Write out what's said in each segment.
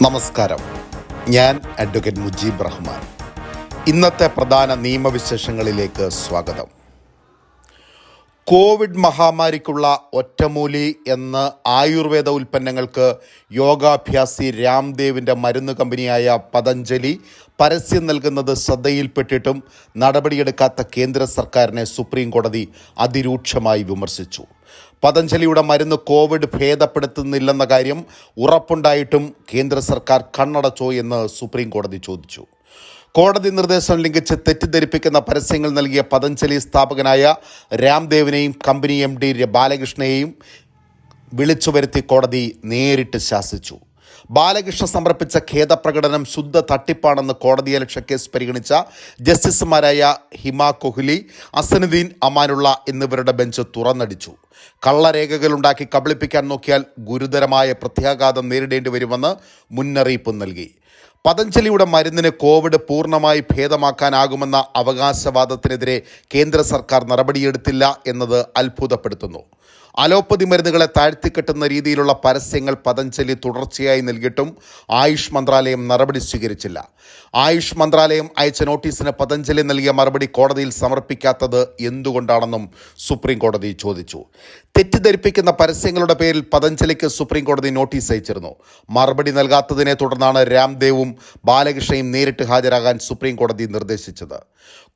നമസ്കാരം. ഞാൻ അഡ്വക്കേറ്റ് മുജീബ് റഹ്മാൻ. ഇന്നത്തെ പ്രധാന നിയമവിശേഷങ്ങളിലേക്ക് സ്വാഗതം. കോവിഡ് മഹാമാരിക്കുള്ള ഒറ്റമൂലി എന്ന് ആയുർവേദ ഉൽപ്പന്നങ്ങൾക്ക് യോഗാഭ്യാസി രാംദേവിൻ്റെ മരുന്ന് കമ്പനിയായ പതഞ്ജലി പരസ്യം നൽകുന്നത് ശ്രദ്ധയിൽപ്പെട്ടിട്ടും നടപടിയെടുക്കാത്ത കേന്ദ്ര സർക്കാരിനെ സുപ്രീം കോടതി അതിരൂക്ഷമായി വിമർശിച്ചു. പതഞ്ജലിയുടെ മരുന്ന് കോവിഡ് ഭേദപ്പെടുത്തുന്നില്ലെന്ന കാര്യം ഉറപ്പുണ്ടായിട്ടും കേന്ദ്ര സർക്കാർ കണ്ണടച്ചോ എന്ന് സുപ്രീം കോടതി ചോദിച്ചു. കോടതി നിർദ്ദേശം ലംഘിച്ച് തെറ്റിദ്ധരിപ്പിക്കുന്ന പരസ്യങ്ങൾ നൽകിയ പതഞ്ജലി സ്ഥാപകനായ രാംദേവിനെയും കമ്പനി MD ബാലകൃഷ്ണയെയും വിളിച്ചുവരുത്തി കോടതി നേരിട്ട് ശാസിച്ചു. ബാലകൃഷ്ണ സമർപ്പിച്ച ഖേദപ്രകടനം ശുദ്ധ തട്ടിപ്പാണെന്ന് കോടതിയലക്ഷ്യ കേസ് പരിഗണിച്ച ജസ്റ്റിസുമാരായ ഹിമ കൊഹ്ലി, അസനുദ്ദീൻ അമാനുള്ള എന്നിവരുടെ ബെഞ്ച് തുറന്നടിച്ചു. കള്ളരേഖകളുണ്ടാക്കി കബളിപ്പിക്കാൻ നോക്കിയാൽ ഗുരുതരമായ പ്രത്യാഘാതം നേരിടേണ്ടി വരുമെന്ന് മുന്നറിയിപ്പ് നൽകി. പതഞ്ജലിയുടെ മരുന്നിന് കോവിഡ് പൂർണ്ണമായി ഭേദമാക്കാനാകുമെന്ന അവകാശവാദത്തിനെതിരെ കേന്ദ്ര സർക്കാർ നടപടിയെടുത്തില്ല എന്നത് അത്ഭുതപ്പെടുത്തുന്നു. അലോപ്പതി മരുന്നുകളെ താഴ്ത്തിക്കെട്ടുന്ന രീതിയിലുള്ള പരസ്യങ്ങൾ പതഞ്ജലി തുടർച്ചയായി നൽകിയിട്ടും ആയുഷ് മന്ത്രാലയം നടപടി സ്വീകരിച്ചില്ല. ആയുഷ് മന്ത്രാലയം അയച്ച നോട്ടീസിന് പതഞ്ജലി നൽകിയ മറുപടി കോടതിയിൽ സമർപ്പിക്കാത്തത് എന്തുകൊണ്ടാണെന്നും സുപ്രീം കോടതി ചോദിച്ചു. തെറ്റിദ്ധരിപ്പിക്കുന്ന പരസ്യങ്ങളുടെ പേരിൽ പതഞ്ജലിക്ക് സുപ്രീം കോടതി നോട്ടീസ് അയച്ചിരുന്നു. മറുപടി നൽകാത്തതിനെ തുടർന്നാണ് രാംദേവും ബാലകൃഷ്ണയും നേരിട്ട് ഹാജരാകാൻ സുപ്രീം കോടതി നിർദ്ദേശിച്ചത്.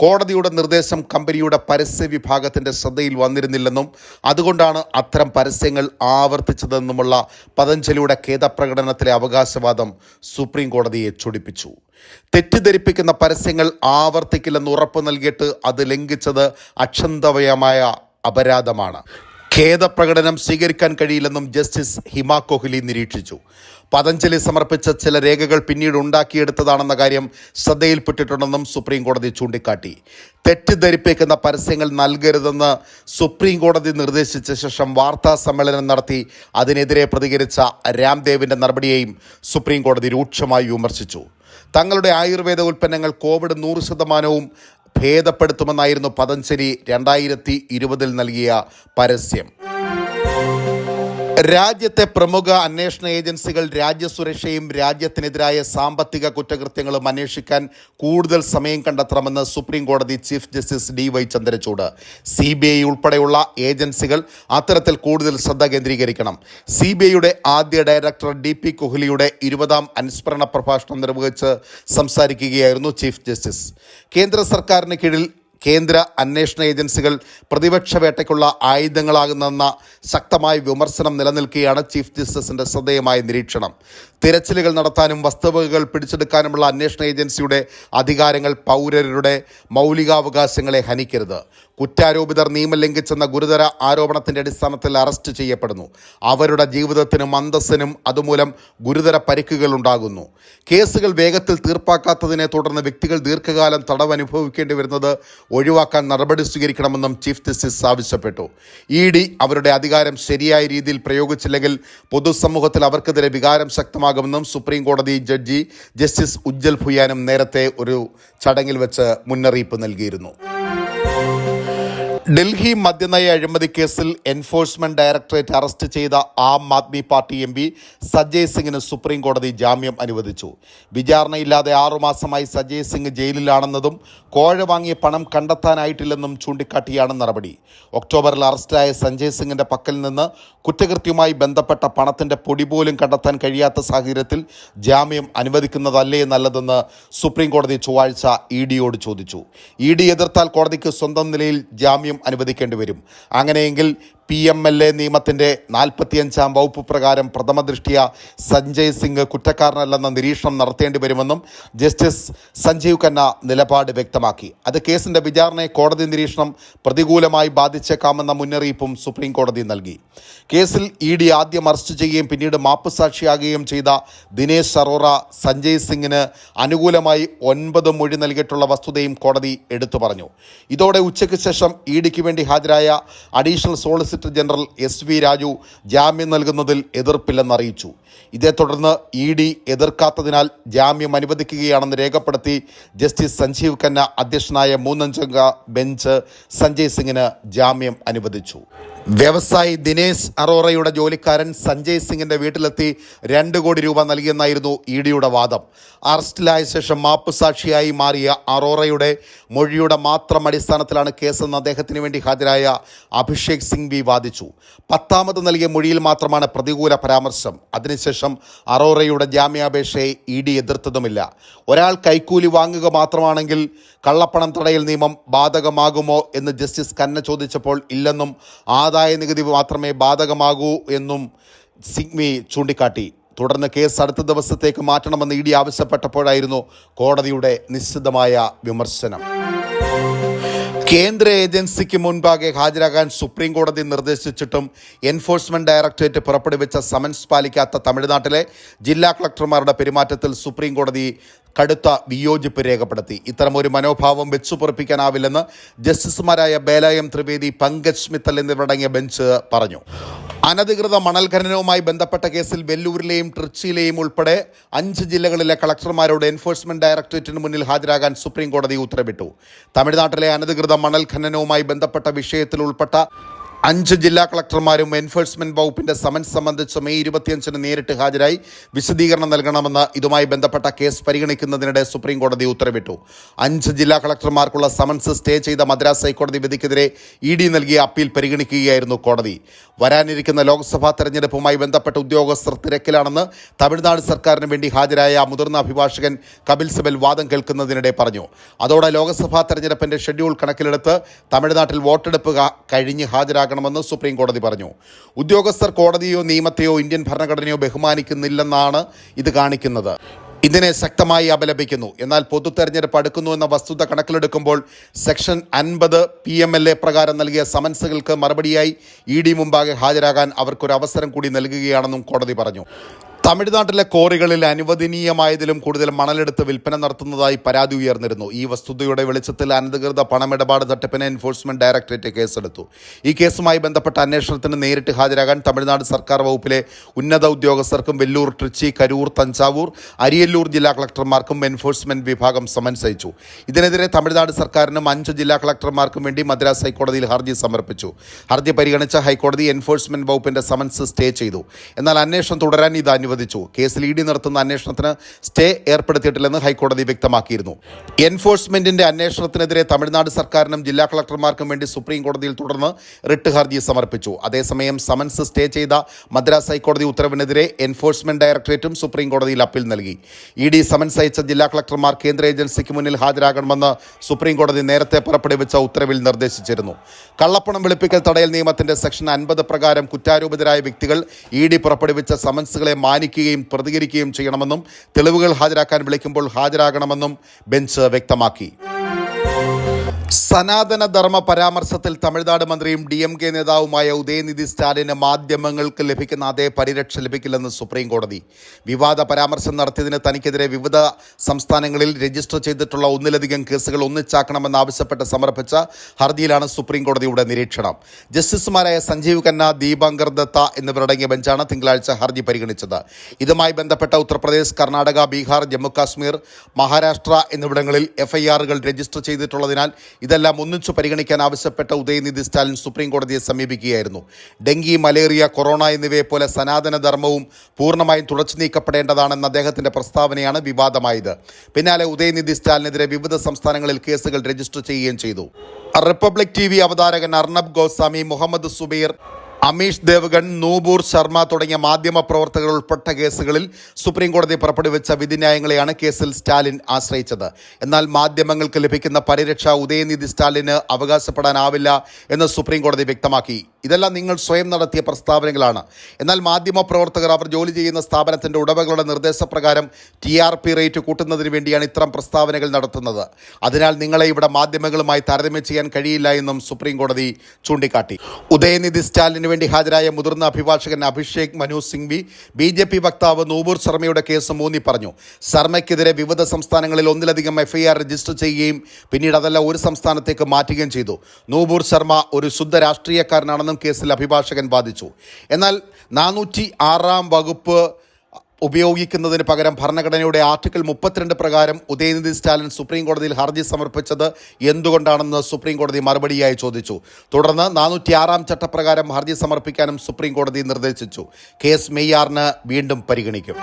കോടതിയുടെ നിർദ്ദേശം കമ്പനിയുടെ പരസ്യ വിഭാഗത്തിൻ്റെ ശ്രദ്ധയിൽ വന്നിരുന്നില്ലെന്നും അതുകൊണ്ടാണ് അത്തരം പരസ്യങ്ങൾ ആവർത്തിച്ചതെന്നുമുള്ള പതഞ്ജലിയുടെ ഖേദപ്രകടനത്തിലെ അവകാശവാദം സുപ്രീം കോടതിയെ ചൊടിപ്പിച്ചു. തെറ്റിദ്ധരിപ്പിക്കുന്ന പരസ്യങ്ങൾ ആവർത്തിക്കില്ലെന്ന് ഉറപ്പ് നൽകിയിട്ട് അത് ലംഘിച്ചത് അക്ഷന്തവ്യമായ അപരാധമാണ്. ഖേദപ്രകടനം സ്വീകരിക്കാൻ കഴിയില്ലെന്നും ജസ്റ്റിസ് ഹിമ കൊഹ്ലി നിരീക്ഷിച്ചു. പതഞ്ജലി സമർപ്പിച്ച ചില രേഖകൾ പിന്നീട് ഉണ്ടാക്കിയെടുത്തതാണെന്ന കാര്യം ശ്രദ്ധയിൽപ്പെട്ടിട്ടുണ്ടെന്നും സുപ്രീം കോടതി ചൂണ്ടിക്കാട്ടി. തെറ്റിദ്ധരിപ്പിക്കുന്ന പരസ്യങ്ങൾ നൽകരുതെന്ന് സുപ്രീം കോടതി നിർദ്ദേശിച്ച ശേഷം വാർത്താ സമ്മേളനം നടത്തി അതിനെതിരെ പ്രതികരിച്ച രാംദേവിൻ്റെ നടപടിയെയും സുപ്രീം കോടതി രൂക്ഷമായി വിമർശിച്ചു. തങ്ങളുടെ ആയുർവേദ ഉൽപ്പന്നങ്ങൾ കോവിഡ് 100% ഭേദപ്പെടുത്തുമെന്നായിരുന്നു പതഞ്ജലി 2020 നൽകിയ പരസ്യം. രാജ്യത്തെ പ്രമുഖ അന്വേഷണ ഏജൻസികൾ രാജ്യസുരക്ഷയും രാജ്യത്തിനെതിരായ സാമ്പത്തിക കുറ്റകൃത്യങ്ങളും അന്വേഷിക്കാൻ കൂടുതൽ സമയം കണ്ടെത്തണമെന്ന് സുപ്രീം കോടതി chief justice DY Chandrachud. CBI ഉൾപ്പെടെയുള്ള ഏജൻസികൾ അത്തരത്തിൽ കൂടുതൽ ശ്രദ്ധ കേന്ദ്രീകരിക്കണം. CBIയുടെ ആദ്യ ഡയറക്ടർ DP കൊഹ്ലിയുടെ 20ാം അനുസ്മരണ പ്രഭാഷണം നിർവഹിച്ച് സംസാരിക്കുകയായിരുന്നു ചീഫ് ജസ്റ്റിസ്. കേന്ദ്ര സർക്കാരിന് കീഴിൽ കേന്ദ്ര അന്വേഷണ ഏജൻസികൾ പ്രതിപക്ഷ വേട്ടയ്ക്കുള്ള ആയുധങ്ങളാകുന്നെന്ന ശക്തമായ വിമർശനം നിലനിൽക്കുകയാണ് ചീഫ് ജസ്റ്റിസിൻ്റെ ശ്രദ്ധേയമായ നിരീക്ഷണം. തിരച്ചിലുകൾ നടത്താനും വസ്തുവകകൾ പിടിച്ചെടുക്കാനുമുള്ള അന്വേഷണ ഏജൻസിയുടെ അധികാരങ്ങൾ പൗരരുടെ മൗലികാവകാശങ്ങളെ ഹനിക്കരുത്. കുറ്റാരോപിതർ നിയമം ലംഘിച്ചെന്ന ഗുരുതര ആരോപണത്തിൻ്റെ അടിസ്ഥാനത്തിൽ അറസ്റ്റ് ചെയ്യപ്പെടുന്നു. അവരുടെ ജീവിതത്തിനും അന്തസ്സിനും അതുമൂലം ഗുരുതര പരിക്കുകൾ ഉണ്ടാകുന്നു. കേസുകൾ വേഗത്തിൽ തീർപ്പാക്കാത്തതിനെ തുടർന്ന് വ്യക്തികൾ ദീർഘകാലം തടവ് അനുഭവിക്കേണ്ടി വരുന്നത് ഒഴിവാക്കാൻ നടപടി സ്വീകരിക്കണമെന്നും ചീഫ് ജസ്റ്റിസ് ആവശ്യപ്പെട്ടു. ED അവരുടെ അധികാരം ശരിയായ രീതിയിൽ പ്രയോഗിച്ചില്ലെങ്കിൽ പൊതുസമൂഹത്തിൽ അവർക്കെതിരെ വികാരം ശക്തമാകുമെന്നും സുപ്രീം കോടതി ജഡ്ജി ജസ്റ്റിസ് ഉജ്ജൽ ഭുയാനും നേരത്തെ ഒരു ചടങ്ങിൽ വെച്ച് മുന്നറിയിപ്പ് നൽകിയിരുന്നു. ഡൽഹി മദ്യനയ അഴിമതി കേസിൽ എൻഫോഴ്സ്മെന്റ് ഡയറക്ടറേറ്റ് അറസ്റ്റ് ചെയ്ത ആം ആദ്മി പാർട്ടി MP സഞ്ജയ് സിംഗിന് സുപ്രീം കോടതി ജാമ്യം അനുവദിച്ചു. വിചാരണയില്ലാതെ 6 മാസമായി സഞ്ജയ് സിംഗ് ജയിലിലാണെന്നതും കോഴ വാങ്ങിയ പണം കണ്ടെത്താനായിട്ടില്ലെന്നും ചൂണ്ടിക്കാട്ടിയാണ് നടപടി. ഒക്ടോബറിൽ അറസ്റ്റിലായ സഞ്ജയ് സിംഗിന്റെ പക്കൽ നിന്ന് കുറ്റകൃത്യവുമായി ബന്ധപ്പെട്ട പണത്തിന്റെ പൊടി പോലും കണ്ടെത്താൻ കഴിയാത്ത സാഹചര്യത്തിൽ ജാമ്യം അനുവദിക്കുന്നതല്ലേ നല്ലതെന്ന് സുപ്രീം കോടതി ചൊവ്വാഴ്ച EDയോട് ചോദിച്ചു. ED എതിർത്താൽ കോടതിക്ക് സ്വന്തം നിലയിൽ ജാമ്യം അനുവദിക്കേണ്ടി വരും. അങ്ങനെയെങ്കിൽ PMLA നിയമത്തിൻ്റെ 45ാം വകുപ്പ് പ്രകാരം പ്രഥമ ദൃഷ്ട്യാ സഞ്ജയ് സിംഗ് കുറ്റക്കാരനല്ലെന്ന നിരീക്ഷണം നടത്തേണ്ടി വരുമെന്നും ജസ്റ്റിസ് സഞ്ജീവ് ഖന്ന നിലപാട് വ്യക്തമാക്കി. അത് കേസിൻ്റെ വിചാരണയെ കോടതി നിരീക്ഷണം പ്രതികൂലമായി ബാധിച്ചേക്കാമെന്ന മുന്നറിയിപ്പും സുപ്രീം കോടതി നൽകി. കേസിൽ ED ആദ്യം അറസ്റ്റ് ചെയ്യുകയും പിന്നീട് മാപ്പുസാക്ഷിയാകുകയും ചെയ്ത ദിനേശ് അറോറ സഞ്ജയ് സിംഗിന് അനുകൂലമായി 9 മൊഴി നൽകിയിട്ടുള്ള വസ്തുതയും കോടതി എടുത്തു പറഞ്ഞു. ഇതോടെ ഉച്ചയ്ക്ക് ശേഷം EDക്ക് വേണ്ടി ഹാജരായ additional solicitor general SV Raju ജാമ്യം നൽകുന്നതിൽ എതിർപ്പില്ലെന്ന് അറിയിച്ചു. ഇതേ തുടർന്ന് ED എതിർക്കാത്തതിനാൽ ജാമ്യം അനുവദിക്കുകയാണെന്ന് രേഖപ്പെടുത്തി ജസ്റ്റിസ് സഞ്ജീവ് ഖന്ന അധ്യക്ഷനായ 3 അംഗ ബെഞ്ച് സഞ്ജയ് സിംഗിന് ജാമ്യം അനുവദിച്ചു. വ്യവസായി ദിനേശ് അറോറയുടെ ജോലിക്കാരൻ സഞ്ജയ് സിംഗിന്റെ വീട്ടിലെത്തി 2 കോടി രൂപ നൽകിയെന്നായിരുന്നു ഇഡിയുടെ വാദം. അറസ്റ്റിലായ ശേഷം മാപ്പുസാക്ഷിയായി മാറിയ അറോറയുടെ മൊഴിയുടെ മാത്രം അടിസ്ഥാനത്തിലാണ് കേസെന്ന് അദ്ദേഹത്തിന് വേണ്ടി ഹാജരായ അഭിഷേക് സിംഗ്വി വാദിച്ചു. 10ാമത് നൽകിയ മൊഴിയിൽ മാത്രമാണ് പ്രതികൂല പരാമർശം. അതിനുശേഷം അറോറയുടെ ജാമ്യാപേക്ഷയെ ഇഡി എതിർത്തതുമില്ല. ഒരാൾ കൈക്കൂലി വാങ്ങുക മാത്രമാണെങ്കിൽ കള്ളപ്പണം തടയൽ നിയമം ബാധകമാകുമോ എന്ന് ജസ്റ്റിസ് ഖന്ന ചോദിച്ചപ്പോൾ ഇല്ലെന്നും ആദായ നികുതി മാത്രമേ ബാധകമാകൂ എന്നും സിംഗ്വി ചൂണ്ടിക്കാട്ടി. തുടർന്ന് കേസ് അടുത്ത ദിവസത്തേക്ക് മാറ്റണമെന്ന് ഇഡി ആവശ്യപ്പെട്ടപ്പോഴായിരുന്നു കോടതിയുടെ നിശ്ചിതമായ വിമർശനം. കേന്ദ്ര ഏജൻസിക്ക് മുൻപാകെ ഹാജരാകാൻ സുപ്രീം കോടതി നിർദ്ദേശിച്ചിട്ടും എൻഫോഴ്സ്മെന്റ് ഡയറക്ടറേറ്റ് പുറപ്പെടുവിച്ച സമൻസ് പാലിക്കാത്ത തമിഴ്നാട്ടിലെ ജില്ലാ കളക്ടർമാരുടെ പെരുമാറ്റത്തിൽ സുപ്രീം കോടതി കടുത്ത വിയോജിപ്പ് രേഖപ്പെടുത്തി. ഇത്തരമൊരു മനോഭാവം വെച്ചുപൊറിപ്പിക്കാനാവില്ലെന്ന് ജസ്റ്റിസുമാരായ ബേലായം ത്രിവേദി, പങ്കജ് മിത്തൽ എന്നിവരടങ്ങിയ ബെഞ്ച് പറഞ്ഞു. അനധികൃത മണൽ ഖനനവുമായി ബന്ധപ്പെട്ട കേസിൽ വെല്ലൂരിലെയും ട്രിച്ചിയിലെയും ഉൾപ്പെടെ 5 ജില്ലകളിലെ കളക്ടർമാരോട് എൻഫോഴ്സ്മെന്റ് ഡയറക്ടറേറ്റിന് മുന്നിൽ ഹാജരാകാൻ സുപ്രീം കോടതി ഉത്തരവിട്ടു. തമിഴ്നാട്ടിലെ അനധികൃത മണൽ ഖനനവുമായി ബന്ധപ്പെട്ട വിഷയത്തിൽ ഉൾപ്പെട്ട 5 ജില്ലാ കളക്ടർമാരും എൻഫോഴ്സ്മെന്റ് വകുപ്പിന്റെ സമൻസ് സംബന്ധിച്ച് മെയ് 25-ന് നേരിട്ട് ഹാജരായി വിശദീകരണം നൽകണമെന്ന് ഇതുമായി ബന്ധപ്പെട്ട കേസ് പരിഗണിക്കുന്നതിനിടെ സുപ്രീം കോടതി ഉത്തരവിട്ടു. 5 ജില്ലാ കളക്ടർമാർക്കുള്ള സമൻസ് സ്റ്റേ ചെയ്ത മദ്രാസ് ഹൈക്കോടതി വിധിക്കെതിരെ ഇഡി നൽകിയ അപ്പീൽ പരിഗണിക്കുകയായിരുന്നു കോടതി. വരാനിരിക്കുന്ന ലോക്സഭാ തെരഞ്ഞെടുപ്പുമായി ബന്ധപ്പെട്ട ഉദ്യോഗസ്ഥർ തിരക്കിലാണെന്ന് തമിഴ്നാട് സർക്കാരിന് വേണ്ടി ഹാജരായ മുതിർന്ന അഭിഭാഷകൻ കപിൽ സിബൽ വാദം കേൾക്കുന്നതിനിടെ പറഞ്ഞു. അതോടെ ലോക്സഭാ തെരഞ്ഞെടുപ്പിന്റെ ഷെഡ്യൂൾ കണക്കിലെടുത്ത് തമിഴ്നാട്ടിൽ വോട്ടെടുപ്പ് കഴിഞ്ഞ് ഹാജരാകണമെന്ന് സുപ്രീം കോടതി പറഞ്ഞു. ഉദ്യോഗസ്ഥർ കോടതിയോ നിയമത്തെയോ ഇന്ത്യൻ ഭരണഘടനയോ ബഹുമാനിക്കുന്നില്ലെന്നാണ് ഇത് കാണിക്കുന്നത്. ഇതിനെ ശക്തമായി അപലപിക്കുന്നു. എന്നാൽ പൊതു തെരഞ്ഞെടുപ്പ് അടുക്കുന്നു എന്ന വസ്തുത കണക്കിലെടുക്കുമ്പോൾ സെക്ഷൻ 50 PMLA പ്രകാരം നൽകിയ സമൻസുകൾക്ക് മറുപടിയായി ഇഡി മുമ്പാകെ ഹാജരാകാൻ അവർക്കൊരു അവസരം കൂടി നൽകുകയാണെന്നും കോടതി പറഞ്ഞു. തമിഴ്നാട്ടിലെ ക്വാറികളിൽ അനുവദനീയമായതിലും കൂടുതൽ മണലെടുത്ത് വിൽപ്പന നടത്തുന്നതായി പരാതി ഉയർന്നിരുന്നു. ഈ വസ്തുതയുടെ വെളിച്ചത്തിൽ അനധികൃത പണമിടപാട് തട്ടിപ്പിന് എൻഫോഴ്സ്മെന്റ് ഡയറക്ടറേറ്റ് കേസെടുത്തു. ഈ കേസുമായി ബന്ധപ്പെട്ട അന്വേഷണത്തിന് നേരിട്ട് ഹാജരാകാൻ തമിഴ്നാട് സർക്കാർ വകുപ്പിലെ ഉന്നത ഉദ്യോഗസ്ഥർക്കും വെല്ലൂർ, ട്രിച്ചി, കരൂർ, തഞ്ചാവൂർ, അരിയല്ലൂർ ജില്ലാ കളക്ടർമാർക്കും എൻഫോഴ്സ്മെന്റ് വിഭാഗം സമൻസ് അയച്ചു. ഇതിനെതിരെ തമിഴ്നാട് സർക്കാരിനും 5 ജില്ലാ കളക്ടർമാർക്കും വേണ്ടി മദ്രാസ് ഹൈക്കോടതിയിൽ ഹർജി സമർപ്പിച്ചു. ഹർജി പരിഗണിച്ച ഹൈക്കോടതി എൻഫോഴ്സ്മെന്റ് വകുപ്പിന്റെ സമൻസ് സ്റ്റേ ചെയ്തു. എന്നാൽ അന്വേഷണം തുടരാൻ ഇത് അനുവദിച്ചു. കേസിൽ ഇഡി നടത്തുന്ന അന്വേഷണത്തിന് സ്റ്റേ ഏർപ്പെടുത്തിയിട്ടില്ലെന്ന് ഹൈക്കോടതി വ്യക്തമാക്കിയിരുന്നു. എൻഫോഴ്സ്മെന്റിന്റെ അന്വേഷണത്തിനെതിരെ തമിഴ്നാട് സർക്കാരിനും ജില്ലാ കളക്ടർമാർക്കും വേണ്ടി സുപ്രീം കോടതിയിൽ തുടർന്ന് റിട്ട് ഹർജി സമർപ്പിച്ചു. അതേസമയം സമൻസ് സ്റ്റേ ചെയ്ത മദ്രാസ് ഹൈക്കോടതി ഉത്തരവിനെതിരെ എൻഫോഴ്സ്മെന്റ് ഡയറക്ടറേറ്റും സുപ്രീം കോടതിയിൽ അപ്പീൽ നൽകി. ഇഡി സമൻസ് അയച്ച ജില്ലാ കളക്ടർമാർ കേന്ദ്ര ഏജൻസിക്ക് മുന്നിൽ ഹാജരാകണമെന്ന് സുപ്രീം കോടതി നേരത്തെ പുറപ്പെടുവിച്ച ഉത്തരവിൽ നിർദ്ദേശിച്ചിരുന്നു. കള്ളപ്പണം വെളുപ്പിക്കൽ തടയൽ നിയമത്തിന്റെ സെക്ഷൻ 50 പ്രകാരം കുറ്റാരോപിതരായ വ്യക്തികൾ ഇഡി പുറപ്പെടുവിച്ച സമൻസുകളെ മാനിക്കുകയും പ്രതികരിക്കുകയും ചെയ്യണമെന്നും തെളിവുകൾ ഹാജരാക്കാൻ വിളിക്കുമ്പോൾ ഹാജരാകണമെന്നും ബെഞ്ച് വ്യക്തമാക്കി. സനാതന ധർമ്മ പരാമർശത്തിൽ തമിഴ്നാട് മന്ത്രിയും DMK നേതാവുമായ ഉദയനിധി സ്റ്റാലിന് മാധ്യമങ്ങൾക്ക് ലഭിക്കുന്ന അതേ പരിരക്ഷ ലഭിക്കില്ലെന്ന് സുപ്രീം കോടതി. വിവാദ പരാമർശം നടത്തിയതിന് തനിക്കെതിരെ വിവിധ സംസ്ഥാനങ്ങളിൽ രജിസ്റ്റർ ചെയ്തിട്ടുള്ള 1-ലധികം കേസുകൾ ഒന്നിച്ചാക്കണമെന്നാവശ്യപ്പെട്ട് സമർപ്പിച്ച ഹർജിയിലാണ് സുപ്രീം കോടതിയുടെ നിരീക്ഷണം. ജസ്റ്റിസുമാരായ സഞ്ജീവ് ഖന്ന, ദീപാങ്കർ ദത്ത എന്നിവരടങ്ങിയ ബെഞ്ചാണ് തിങ്കളാഴ്ച ഹർജി പരിഗണിച്ചത്. ഇതുമായി ബന്ധപ്പെട്ട ഉത്തർപ്രദേശ്, കർണാടക, ബീഹാർ, ജമ്മുകാശ്മീർ, മഹാരാഷ്ട്ര എന്നിവിടങ്ങളിൽ FIRകൾ രജിസ്റ്റർ ചെയ്തിട്ടുള്ളതിനാൽ ഇതെല്ലാം ഒന്നിച്ചു പരിഗണിക്കാൻ ആവശ്യപ്പെട്ട ഉദയനിധി സ്റ്റാലിൻ സുപ്രീം കോടതിയെ സമീപിക്കുകയായിരുന്നു. ഡെങ്കി, മലേറിയ, കൊറോണ എന്നിവയെപ്പോലെ സനാതന ധർമ്മവും പൂർണ്ണമായും തുടച്ചു നീക്കപ്പെടേണ്ടതാണെന്ന അദ്ദേഹത്തിന്റെ പ്രസ്താവനയാണ് വിവാദമായത്. പിന്നാലെ ഉദയനിധി സ്റ്റാലിനെതിരെ വിവിധ സംസ്ഥാനങ്ങളിൽ കേസുകൾ രജിസ്റ്റർ ചെയ്യുകയും ചെയ്തു. റിപ്പബ്ലിക് TV അവതാരകൻ അർണബ് ഗോസ്വാമി, മുഹമ്മദ് സുബൈർ, അമീഷ് ദേവ്ഗൺ, നൂപൂർ ശർമ്മ തുടങ്ങിയ മാധ്യമ പ്രവർത്തകർ ഉൾപ്പെട്ട കേസുകളിൽ സുപ്രീം കോടതി പുറപ്പെടുവിച്ച വിധിന്യായങ്ങളെയാണ് കേസിൽ സ്റ്റാലിൻ ആശ്രയിച്ചത്. എന്നാൽ മാധ്യമങ്ങൾക്ക് ലഭിക്കുന്ന പരിരക്ഷ ഉദയനിധി സ്റ്റാലിന് അവകാശപ്പെടാനാവില്ല എന്ന് സുപ്രീം കോടതി വ്യക്തമാക്കി. ഇതെല്ലാം നിങ്ങൾ സ്വയം നടത്തിയ പ്രസ്താവനകളാണ്. എന്നാൽ മാധ്യമ പ്രവർത്തകർ അവർ ജോലി ചെയ്യുന്ന സ്ഥാപനത്തിന്റെ ഉടമകളുടെ നിർദ്ദേശപ്രകാരം TRP റേറ്റ് കൂട്ടുന്നതിന് വേണ്ടിയാണ് ഇത്തരം പ്രസ്താവനകൾ നടത്തുന്നത്. അതിനാൽ നിങ്ങളെ ഇവിടെ മാധ്യമങ്ങളുമായി താരതമ്യം ചെയ്യാൻ കഴിയില്ല എന്നും സുപ്രീം കോടതി ചൂണ്ടിക്കാട്ടി. ഉദയനിധി സ്റ്റാലിന് വേണ്ടി ഹാജരായ മുതിർന്ന അഭിഭാഷകൻ അഭിഷേക് മനു സിംഗ്വി BJP വക്താവ് നൂപൂർ ശർമ്മയുടെ കേസ് ഊന്നി പറഞ്ഞു. ശർമ്മയ്ക്കെതിരെ വിവിധ സംസ്ഥാനങ്ങളിൽ 1-ലധികം FIR രജിസ്റ്റർ ചെയ്യുകയും പിന്നീട് അതെല്ലാം ഒരു സംസ്ഥാനത്തേക്ക് മാറ്റുകയും ചെയ്തു. നൂപൂർ ശർമ്മ ഒരു ശുദ്ധ രാഷ്ട്രീയക്കാരനാണെന്നും കേസിൽ അഭിഭാഷകൻ വാദിച്ചു. എന്നാൽ 406 വകുപ്പ് ഉപയോഗിക്കുന്നതിന് പകരം ഭരണഘടനയുടെ ആർട്ടിക്കിൾ 32 പ്രകാരം ഉദയനിധി സ്റ്റാലിൻ സുപ്രീം കോടതിയിൽ ഹർജി സമർപ്പിച്ചത് എന്തുകൊണ്ടാണെന്ന് സുപ്രീം കോടതി മറുപടിയായി ചോദിച്ചു. തുടർന്ന് 406 ചട്ടപ്രകാരം ഹർജി സമർപ്പിക്കാനും സുപ്രീം കോടതി നിർദ്ദേശിച്ചു. കേസ് മെയ് 6 വീണ്ടും പരിഗണിക്കും.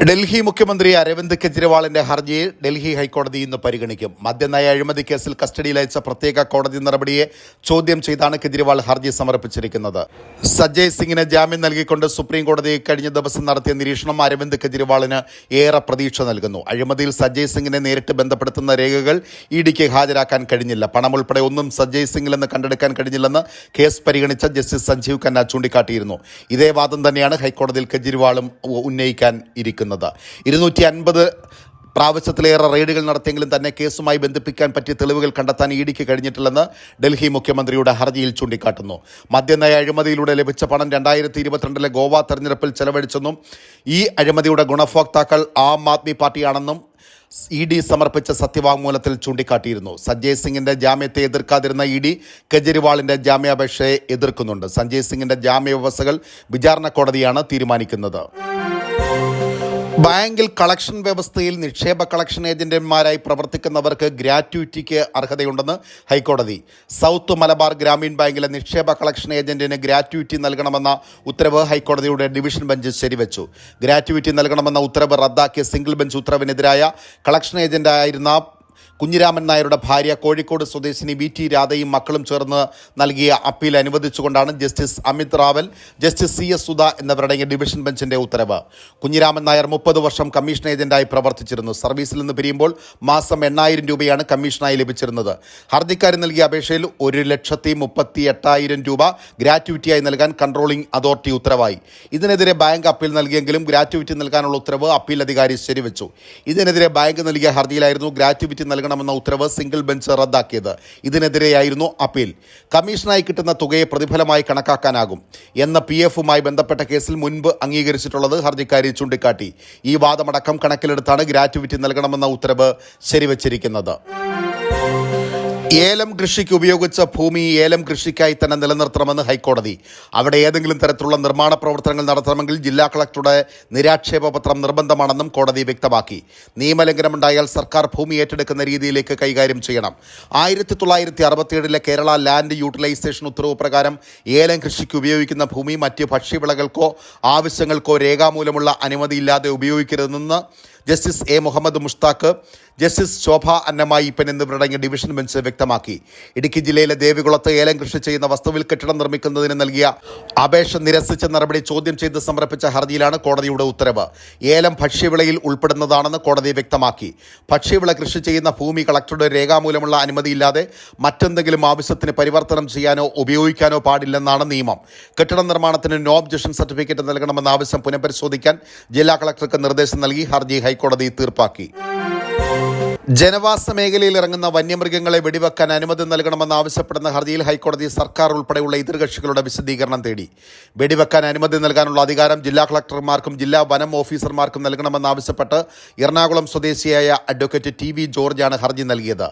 ഡൽഹി മുഖ്യമന്ത്രി അരവിന്ദ് കെജ്രിവാളിന്റെ ഹർജിയെ ഡൽഹി ഹൈക്കോടതി ഇന്ന് പരിഗണിക്കും. മദ്യനയ അഴിമതി കേസിൽ കസ്റ്റഡിയിൽ അയച്ച പ്രത്യേക കോടതി നടപടിയെ ചോദ്യം ചെയ്താണ് കെജ്രിവാൾ ഹർജി സമർപ്പിച്ചിരിക്കുന്നത്. സഞ്ജയ് സിംഗിന് ജാമ്യം നൽകിക്കൊണ്ട് സുപ്രീം കോടതി കഴിഞ്ഞ ദിവസം നടത്തിയ നിരീക്ഷണം അരവിന്ദ് കെജ്രിവാളിന് ഏറെ പ്രതീക്ഷ നൽകുന്നു. അഴിമതിയിൽ സഞ്ജയ് സിംഗിനെ നേരിട്ട് ബന്ധപ്പെടുത്തുന്ന രേഖകൾ ഇഡിക്ക് ഹാജരാക്കാൻ കഴിഞ്ഞില്ല. പണം ഉൾപ്പെടെ ഒന്നും സഞ്ജയ് സിംഗിൽ നിന്ന് കണ്ടെടുക്കാൻ കഴിഞ്ഞില്ലെന്ന് കേസ് പരിഗണിച്ച ജസ്റ്റിസ് സഞ്ജീവ് ഖന്ന ചൂണ്ടിക്കാട്ടിയിരുന്നു. ഇതേ വാദം തന്നെയാണ് ഹൈക്കോടതിയിൽ കെജ്രിവാളും ഉന്നയിക്കാൻ ഇരിക്കുന്നത്. 250 പ്രാവശ്യത്തിലേറെ റെയ്ഡുകൾ നടത്തിയെങ്കിലും തന്നെ കേസുമായി ബന്ധിപ്പിക്കാൻ പറ്റിയ തെളിവുകൾ കണ്ടെത്താൻ ഇഡിക്ക് കഴിഞ്ഞിട്ടില്ലെന്ന് ഡൽഹി മുഖ്യമന്ത്രിയുടെ ഹർജിയിൽ ചൂണ്ടിക്കാട്ടുന്നു. മദ്യനയ അഴിമതിയിലൂടെ ലഭിച്ച പണം 2022 ഗോവ തെരഞ്ഞെടുപ്പിൽ ചെലവഴിച്ചെന്നും ഈ അഴിമതിയുടെ ഗുണഭോക്താക്കൾ ആം ആദ്മി പാർട്ടിയാണെന്നും ഇഡി സമർപ്പിച്ച സത്യവാങ്മൂലത്തിൽ ചൂണ്ടിക്കാട്ടിയിരുന്നു. സഞ്ജയ് സിംഗിന്റെ ജാമ്യത്തെ എതിർക്കാതിരുന്ന ഇഡി കെജ്രിവാളിന്റെ ജാമ്യാപേക്ഷയെ എതിർക്കുന്നുണ്ട്. സഞ്ജയ് സിംഗിന്റെ ജാമ്യ വ്യവസ്ഥകൾ വിചാരണ കോടതിയാണ് തീരുമാനിക്കുന്നത്. ബാങ്കിൽ കളക്ഷൻ വ്യവസ്ഥയിൽ നിക്ഷേപ കളക്ഷൻ ഏജന്റുമാരായി പ്രവർത്തിക്കുന്നവർക്ക് ഗ്രാറ്റുവിറ്റിക്ക് അർഹതയുണ്ടെന്ന് ഹൈക്കോടതി. സൗത്ത് മലബാർ ഗ്രാമീൺ ബാങ്കിലെ നിക്ഷേപ കളക്ഷൻ ഏജന്റിന് ഗ്രാറ്റുവിറ്റി നൽകണമെന്ന ഉത്തരവ് ഹൈക്കോടതിയുടെ ഡിവിഷൻ ബെഞ്ച് ശരിവച്ചു. ഗ്രാറ്റുവിറ്റി നൽകണമെന്ന ഉത്തരവ് റദ്ദാക്കിയ സിംഗിൾ ബെഞ്ച് ഉത്തരവിനെതിരായ കളക്ഷൻ ഏജന്റായിരുന്ന കുഞ്ഞിരാമൻ നായരുടെ ഭാര്യ കോഴിക്കോട് സ്വദേശിനി വി ടി രാധയും മക്കളും ചേർന്ന് നൽകിയ അപ്പീൽ അനുവദിച്ചുകൊണ്ടാണ് justice Amit Rawal, justice CS Sudha എന്നിവരടങ്ങിയ ഡിവിഷൻ ബെഞ്ചിന്റെ ഉത്തരവ്. കുഞ്ഞിരാമൻ നായർ 30 വർഷം കമ്മീഷൻ ഏജന്റായി പ്രവർത്തിച്ചിരുന്നു. സർവീസിൽ നിന്ന് പിരിയുമ്പോൾ മാസം 8,000 രൂപയാണ് കമ്മീഷനായി ലഭിച്ചിരുന്നത്. ഹർജിക്കാരൻ നൽകിയ അപേക്ഷയിൽ 1,38,000 രൂപ ഗ്രാറ്റുവിറ്റിയായി നൽകാൻ കൺട്രോളിംഗ് അതോറിറ്റി ഉത്തരവായി. ഇതിനെതിരെ ബാങ്ക് അപ്പീൽ നൽകിയെങ്കിലും ഗ്രാറ്റുവിറ്റി നൽകാനുള്ള ഉത്തരവ് അപ്പീൽ അധികാരി ശരിവച്ചു. ഇതിനെതിരെ ബാങ്ക് നൽകിയ ഹർജിയിലായിരുന്നു ഗ്രാറ്റുവിറ്റി നൽകണമെന്ന ഉത്തരവ് സിംഗിൾ ബെഞ്ച് റദ്ദാക്കിയത്. ഇതിനെതിരെയായിരുന്നു അപ്പീൽ. കമ്മീഷനായി കിട്ടുന്ന തുകയെ പ്രതിഫലമായി കണക്കാക്കാനാകും എന്ന PFുമായി ബന്ധപ്പെട്ട കേസിൽ മുൻപ് അംഗീകരിച്ചിട്ടുള്ളത് ഹർജിക്കാരി ചൂണ്ടിക്കാട്ടി. ഈ വാദമടക്കം കണക്കിലെടുത്താണ് ഗ്രാറ്റുവിറ്റി നൽകണമെന്ന ഉത്തരവ് ശരിവച്ചിരിക്കുന്നത്. ഏലം കൃഷിക്ക് ഉപയോഗിച്ച ഭൂമി ഏലം കൃഷിക്കായി തന്നെ നിലനിർത്തണമെന്ന് ഹൈക്കോടതി. അവിടെ ഏതെങ്കിലും തരത്തിലുള്ള നിർമ്മാണ പ്രവർത്തനങ്ങൾ നടത്തണമെങ്കിൽ ജില്ലാ കളക്ടറുടെ നിരാക്ഷേപ പത്രം നിർബന്ധമാണെന്നും കോടതി വ്യക്തമാക്കി. നിയമലംഘനമുണ്ടായാൽ സർക്കാർ ഭൂമി ഏറ്റെടുക്കുന്ന രീതിയിലേക്ക് കൈകാര്യം ചെയ്യണം. 1967 കേരള ലാൻഡ് യൂട്ടിലൈസേഷൻ ഉത്തരവ് പ്രകാരം ഏലം കൃഷിക്ക് ഉപയോഗിക്കുന്ന ഭൂമി മറ്റ് ഭക്ഷ്യവിളകൾക്കോ ആവശ്യങ്ങൾക്കോ രേഖാമൂലമുള്ള അനുമതിയില്ലാതെ ഉപയോഗിക്കരുതെന്ന് justice A Muhammad Mushtaq, justice Shobha അന്നമായിപ്പൻ എന്നിവരടങ്ങിയ ഡിവിഷൻ ബെഞ്ച് വ്യക്തമാക്കി. ഇടുക്കി ജില്ലയിലെ ദേവികുളത്ത് ഏലം കൃഷി ചെയ്യുന്ന വസ്തുവിൽ കെട്ടിടം നിർമ്മിക്കുന്നതിന് നൽകിയ അപേക്ഷ നിരസിച്ച നടപടി ചോദ്യം ചെയ്ത് സമർപ്പിച്ച ഹർജിയിലാണ് കോടതിയുടെ ഉത്തരവ്. ഏലം ഭക്ഷ്യവിളയിൽ ഉൾപ്പെടുന്നതാണെന്ന് കോടതി വ്യക്തമാക്കി. ഭക്ഷ്യവിള കൃഷി ചെയ്യുന്ന ഭൂമി കളക്ടറുടെ രേഖാമൂലമുള്ള അനുമതിയില്ലാതെ മറ്റെന്തെങ്കിലും ആവശ്യത്തിന് പരിവർത്തനം ചെയ്യാനോ ഉപയോഗിക്കാനോ പാടില്ലെന്നാണ് നിയമം. കെട്ടിട നിർമ്മാണത്തിന് നോ ഒബ്ജക്ഷൻ സർട്ടിഫിക്കറ്റ് നൽകണമെന്ന ആവശ്യം പുനഃപരിശോധിക്കാൻ ജില്ലാ കളക്ടർക്ക് നിർദ്ദേശം നൽകി ഹർജി ഹൈക്കോടതി തീർപ്പാക്കി. ജനവാസ മേഖലയിൽ ഇറങ്ങുന്ന വന്യമൃഗങ്ങളെ വെടിവെക്കാൻ അനുമതി നൽകണമെന്നാവശ്യപ്പെടുന്ന ഹർജിയിൽ ഹൈക്കോടതി സർക്കാർ ഉൾപ്പെടെയുള്ള എതിർകക്ഷികളുടെ വിശദീകരണം തേടി. വെടിവെക്കാൻ അനുമതി നൽകാനുള്ള അധികാരം ജില്ലാ കളക്ടർമാർക്കും ജില്ലാ വനം ഓഫീസർമാർക്കും നൽകണമെന്നാവശ്യപ്പെട്ട് എറണാകുളം സ്വദേശിയായ അഡ്വക്കേറ്റ് TV ജോർജാണ് ഹർജി നൽകിയത്.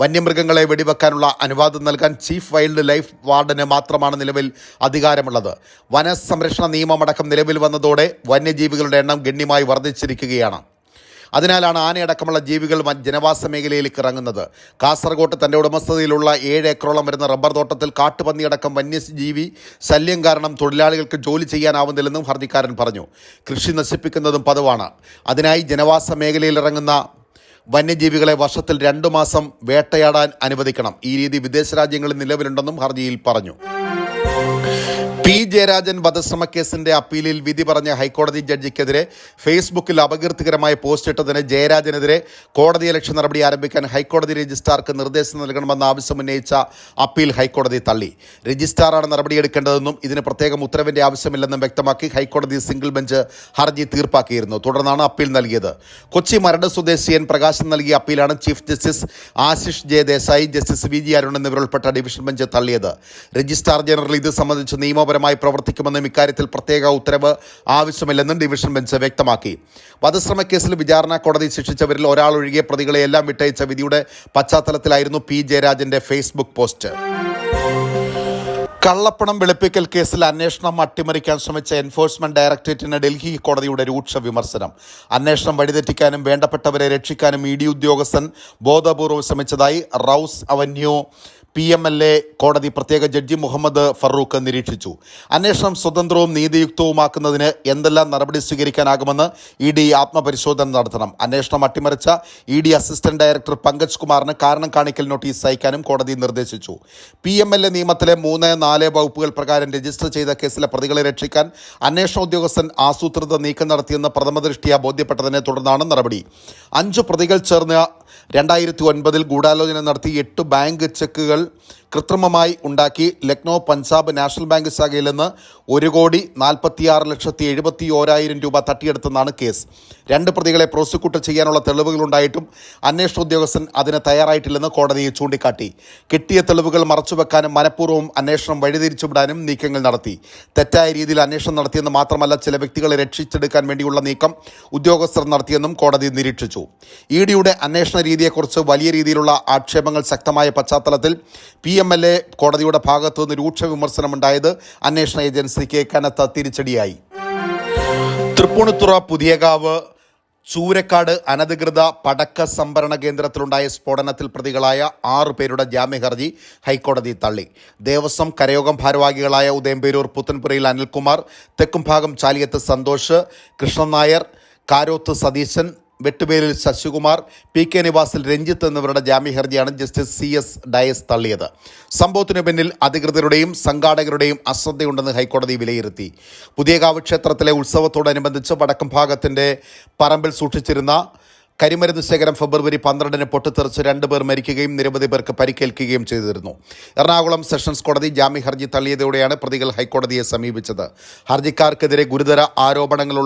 വന്യമൃഗങ്ങളെ വെടിവെക്കാനുള്ള അനുവാദം നൽകാൻ ചീഫ് വൈൽഡ് ലൈഫ് വാർഡന് മാത്രമാണ് നിലവിൽ അധികാരമുള്ളത്. വനസംരക്ഷണ നിയമമടക്കം നിലവിൽ വന്നതോടെ വന്യജീവികളുടെ എണ്ണം ഗണ്യമായി വർദ്ധിച്ചിരിക്കുകയാണ്. അതിനാലാണ് ആനയടക്കമുള്ള ജീവികൾ ജനവാസ മേഖലയിലേക്ക് ഇറങ്ങുന്നത്. കാസർഗോട്ട് തൻ്റെ ഉടമസ്ഥതയിലുള്ള 7 ഏക്കറോളം വരുന്ന റബ്ബർ തോട്ടത്തിൽ കാട്ടുപന്നിയടക്കം വന്യജീവി ശല്യം കാരണം തൊഴിലാളികൾക്ക് ജോലി ചെയ്യാനാവുന്നില്ലെന്നും ഹർജിക്കാരൻ പറഞ്ഞു. കൃഷി നശിപ്പിക്കുന്നതും പതിവാണ്. അതിനായി ജനവാസ മേഖലയിൽ ഇറങ്ങുന്ന വന്യജീവികളെ വർഷത്തിൽ 2 മാസം വേട്ടയാടാൻ അനുവദിക്കണം. ഈ രീതി വിദേശ രാജ്യങ്ങളിൽ നിലവിലുണ്ടെന്നും ഹർജിയിൽ പറഞ്ഞു. P. ജയരാജൻ വധശ്രമ കേസിന്റെ അപ്പീലിൽ വിധി പറഞ്ഞ ഹൈക്കോടതി ജഡ്ജിക്കെതിരെ ഫേസ്ബുക്കിൽ അപകീർത്തികരമായ പോസ്റ്റ് ഇട്ടതിന് ജയരാജനെതിരെ കോടതിയലക്ഷ്യ നടപടി ആരംഭിക്കാൻ ഹൈക്കോടതി രജിസ്ട്രാർക്ക് നിർദ്ദേശം നൽകണമെന്ന ആവശ്യം ഉന്നയിച്ച അപ്പീൽ ഹൈക്കോടതി തള്ളി. രജിസ്ട്രാറാണ് നടപടിയെടുക്കേണ്ടതെന്നും ഇതിന് പ്രത്യേകം ഉത്തരവിന്റെ ആവശ്യമില്ലെന്നും വ്യക്തമാക്കി ഹൈക്കോടതി സിംഗിൾ ബെഞ്ച് ഹർജി തീർപ്പാക്കിയിരുന്നു. തുടർന്നാണ് അപ്പീൽ നൽകിയത്. കൊച്ചി മരട് സ്വദേശി N. പ്രകാശൻ നൽകിയ അപ്പീലാണ് chief justice Ashish J. Desai, justice VG Arun എന്നിവരുൾപ്പെട്ട ഡിവിഷൻ ബെഞ്ച് തള്ളിയത്. രജിസ്ട്രാർ ജനറൽ ഇത് സംബന്ധിച്ച് നിയമപരമായി പ്രവർത്തിക്കുമെന്നും ഇക്കാര്യത്തിൽ പ്രത്യേക ഉത്തരവ് ആവശ്യമില്ലെന്നും ഡിവിഷൻ ബെഞ്ച് വ്യക്തമാക്കി. വധശ്രമ കേസിൽ വിചാരണ കോടതി ശിക്ഷിച്ചവരിൽ ഒരാളൊഴികെ പ്രതികളെയെല്ലാം വിട്ടയച്ച വിധിയുടെ പശ്ചാത്തലത്തിലായിരുന്നു P. ജയരാജന്റെ ഫേസ്ബുക്ക് പോസ്റ്റ്. കള്ളപ്പണം വെളുപ്പിക്കൽ കേസിൽ അന്വേഷണം അട്ടിമറിക്കാൻ ശ്രമിച്ച എൻഫോഴ്സ്മെന്റ് ഡയറക്ടറേറ്റിന് ഡൽഹി കോടതിയുടെ രൂക്ഷ വിമർശനം. അന്വേഷണം വഴിതെറ്റിക്കാനും വേണ്ടപ്പെട്ടവരെ രക്ഷിക്കാനും ഇ ഡി ഉദ്യോഗസ്ഥൻ ബോധപൂർവ്വം ശ്രമിച്ചതായി റൌസ് അവന്യൂ PMLA കോടതി പ്രത്യേക ജഡ്ജി മുഹമ്മദ് ഫറൂഖ് നിരീക്ഷിച്ചു. അന്വേഷണം സ്വതന്ത്രവും നീതിയുക്തവുമാക്കുന്നതിന് എന്തെല്ലാം നടപടി സ്വീകരിക്കാനാകുമെന്ന് ED ആത്മപരിശോധന നടത്തണം. അന്വേഷണം അട്ടിമറിച്ച ED അസിസ്റ്റന്റ് ഡയറക്ടർ പങ്കജ് കുമാറിന് കാരണം കാണിക്കൽ നോട്ടീസ് അയക്കാനും കോടതി നിർദ്ദേശിച്ചു. PMLA നിയമത്തിലെ 3, 4 വകുപ്പുകൾ പ്രകാരം രജിസ്റ്റർ ചെയ്ത കേസിലെ പ്രതികളെ രക്ഷിക്കാൻ അന്വേഷണ ഉദ്യോഗസ്ഥൻ ആസൂത്രിത നീക്കം നടത്തിയെന്ന് പ്രഥമദൃഷ്ട്യാ ബോധ്യപ്പെട്ടതിനെ തുടർന്നാണ് നടപടി. 5 പ്രതികൾ ചേർന്ന് 2009 ഗൂഢാലോചന നടത്തി 8 ബാങ്ക് ചെക്കുകൾ കൃത്രിമമായി ഉണ്ടാക്കി ലക്നോ പഞ്ചാബ് നാഷണൽ ബാങ്ക് ശാഖയിൽ നിന്ന് 1,46,71,000 രൂപ തട്ടിയെടുത്തെന്നാണ് കേസ്. 2 പ്രതികളെ പ്രോസിക്യൂട്ട് ചെയ്യാനുള്ള തെളിവുകളുണ്ടായിട്ടും അന്വേഷണ ഉദ്യോഗസ്ഥൻ അതിന് തയ്യാറായിട്ടില്ലെന്ന് കോടതിയെ ചൂണ്ടിക്കാട്ടി. കിട്ടിയ തെളിവുകൾ മറച്ചുവെക്കാനും മനഃപൂർവ്വം അന്വേഷണം വഴിതിരിച്ചുവിടാനും നീക്കങ്ങൾ നടത്തി. തെറ്റായ രീതിയിൽ അന്വേഷണം നടത്തിയെന്ന് മാത്രമല്ല, ചില വ്യക്തികളെ രക്ഷിച്ചെടുക്കാൻ വേണ്ടിയുള്ള നീക്കം ഉദ്യോഗസ്ഥർ നടത്തിയെന്നും കോടതി നിരീക്ഷിച്ചു. EDയുടെ അന്വേഷണ രീതിയെക്കുറിച്ച് വലിയ രീതിയിലുള്ള ആക്ഷേപങ്ങൾ ശക്തമായ പശ്ചാത്തലത്തിൽ PMLA കോടതിയുടെ ഭാഗത്തുനിന്ന് രൂക്ഷ വിമർശനമുണ്ടായത് അന്വേഷണ ഏജൻസിക്ക് കനത്ത തിരിച്ചടിയായി. തൃപ്പൂണിത്തുറ പുതിയകാവ് ചൂരക്കാട് അനധികൃത പടക്ക സംഭരണ കേന്ദ്രത്തിലുണ്ടായ സ്ഫോടനത്തിൽ പ്രതികളായ 6 പേരുടെ ജാമ്യഹർജി ഹൈക്കോടതി തള്ളി. ദേവസ്വം കരയോഗം ഭാരവാഹികളായ ഉദയംപേരൂർ പുത്തൻപുരയിൽ അനിൽകുമാർ, തെക്കുംഭാഗം ചാലിയത്ത് സന്തോഷ്, കൃഷ്ണൻ നായർ, കാരോത്ത് സതീശൻ, വെട്ടുപേരിൽ ശശികുമാർ, PK നിവാസിൽ രഞ്ജിത്ത് എന്നിവരുടെ ജാമ്യഹർജിയാണ് ജസ്റ്റിസ് CS ഡയസ് തള്ളിയത്. സംഭവത്തിനു പിന്നിൽ അധികൃതരുടെയും സംഘാടകരുടെയും അശ്രദ്ധയുണ്ടെന്ന് ഹൈക്കോടതി വിലയിരുത്തി. പുതിയകാവ് ക്ഷേത്രത്തിലെ ഉത്സവത്തോടനുബന്ധിച്ച് വടക്കും ഭാഗത്തിൻ്റെ പറമ്പിൽ സൂക്ഷിച്ചിരുന്ന കരിമരുന്ന് ശേഖരം ഫെബ്രുവരി 12 പൊട്ടിത്തെറിച്ച് 2 പേർ മരിക്കുകയും നിരവധി പേർക്ക് പരിക്കേൽക്കുകയും ചെയ്തിരുന്നു. എറണാകുളം സെഷൻസ് കോടതി ജാമ്യഹർജി തള്ളിയതോടെയാണ് പ്രതികൾ ഹൈക്കോടതിയെ സമീപിച്ചത്. ഹർജിക്കാർക്കെതിരെ ഗുരുതര ആരോപണങ്ങൾ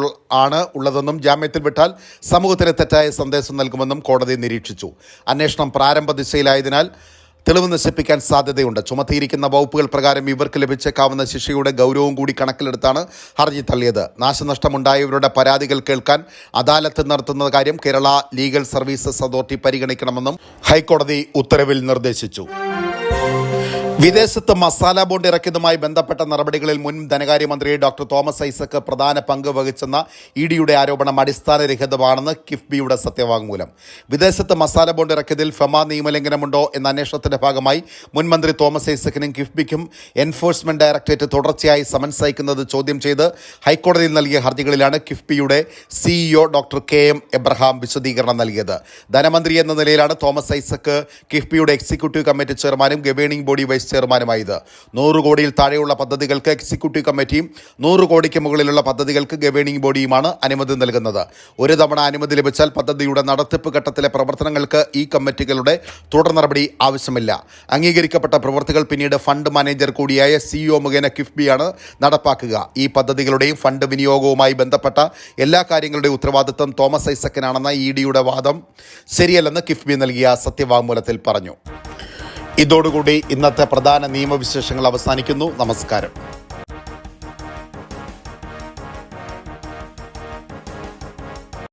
ആണ് ഉള്ളതെന്നും ജാമ്യത്തിൽ വിട്ടാൽ സമൂഹത്തിന് തെറ്റായ സന്ദേശം നൽകുമെന്നും കോടതി നിരീക്ഷിച്ചു. അന്വേഷണം പ്രാരംഭ ദിശയിലായതിനാൽ തെളിവ് നശിപ്പിക്കാൻ സാധ്യതയുണ്ട്. ചുമത്തിയിരിക്കുന്ന വകുപ്പുകൾ പ്രകാരം ഇവർക്ക് ലഭിച്ചേക്കാവുന്ന ശിക്ഷയുടെ ഗൗരവവും കൂടി കണക്കിലെടുത്താണ് ഹർജി തള്ളിയത്. നാശനഷ്ടമുണ്ടായവരുടെ പരാതികൾ കേൾക്കാൻ അദാലത്ത് നടത്തുന്ന കാര്യം കേരള ലീഗൽ സർവീസസ് അതോറിറ്റി പരിഗണിക്കണമെന്നും ഹൈക്കോടതി ഉത്തരവിൽ നിർദ്ദേശിച്ചു. വിദേശത്ത് മസാല ബോണ്ട് ഇറക്കിയതുമായി ബന്ധപ്പെട്ട നടപടികളിൽ മുൻ ധനകാര്യമന്ത്രി ഡോക്ടർ തോമസ് ഐസക് പ്രധാന പങ്ക് വഹിച്ചെന്ന EDയുടെ ആരോപണം അടിസ്ഥാനരഹിതമാണെന്ന് കിഫ്ബിയുടെ സത്യവാങ്മൂലം. വിദേശത്ത് മസാല ബോണ്ട് ഇറക്കിയതിൽ ഫെമ നിയമലംഘനമുണ്ടോ എന്ന അന്വേഷണത്തിന്റെ ഭാഗമായി മുൻ മന്ത്രി തോമസ് ഐസക്കിനും കിഫ്ബിക്കും എൻഫോഴ്സ്മെന്റ് ഡയറക്ടറേറ്റ് തുടർച്ചയായി സമൻസ് അയക്കുന്നത് ചോദ്യം ചെയ്ത് ഹൈക്കോടതിയിൽ നൽകിയ ഹർജികളിലാണ് കിഫ്ബിയുടെ CEO ഡോക്ടർ KM എബ്രഹാം വിശദീകരണം നൽകിയത്. ധനമന്ത്രി എന്ന നിലയിലാണ് തോമസ് ഐസക് കിഫ്ബിയുടെ എക്സിക്യൂട്ടീവ് കമ്മിറ്റി ചെയർമാനും ഗവേണിംഗ് ബോഡി വൈസ് ചെയർമാനുമായത്. 100 കോടിയിൽ താഴെയുള്ള പദ്ധതികൾക്ക് എക്സിക്യൂട്ടീവ് കമ്മിറ്റിയും 100 കോടിക്ക് മുകളിലുള്ള പദ്ധതികൾക്ക് ഗവേണിംഗ് ബോഡിയുമാണ് അനുമതി നൽകുന്നത്. ഒരു തവണ അനുമതി ലഭിച്ചാൽ പദ്ധതിയുടെ നടത്തിപ്പ് ഘട്ടത്തിലെ പ്രവർത്തനങ്ങൾക്ക് ഈ കമ്മിറ്റികളുടെ തുടർ നടപടി ആവശ്യമില്ല. അംഗീകരിക്കപ്പെട്ട പ്രവൃത്തികൾ പിന്നീട് ഫണ്ട് മാനേജർ കൂടിയായ CEO മുഖേന കിഫ്ബിയാണ് നടപ്പാക്കുക. ഈ പദ്ധതികളുടെയും ഫണ്ട് വിനിയോഗവുമായി ബന്ധപ്പെട്ട എല്ലാ കാര്യങ്ങളുടെയും ഉത്തരവാദിത്വം തോമസ് ഐസക്കിനാണെന്ന EDയുടെ വാദം ശരിയല്ലെന്ന് കിഫ്ബി നൽകിയ സത്യവാങ്മൂലത്തിൽ പറഞ്ഞു. ഇതോടുകൂടി ഇന്നത്തെ പ്രധാന നിയമവിശേഷങ്ങൾ അവസാനിക്കുന്നു. നമസ്കാരം.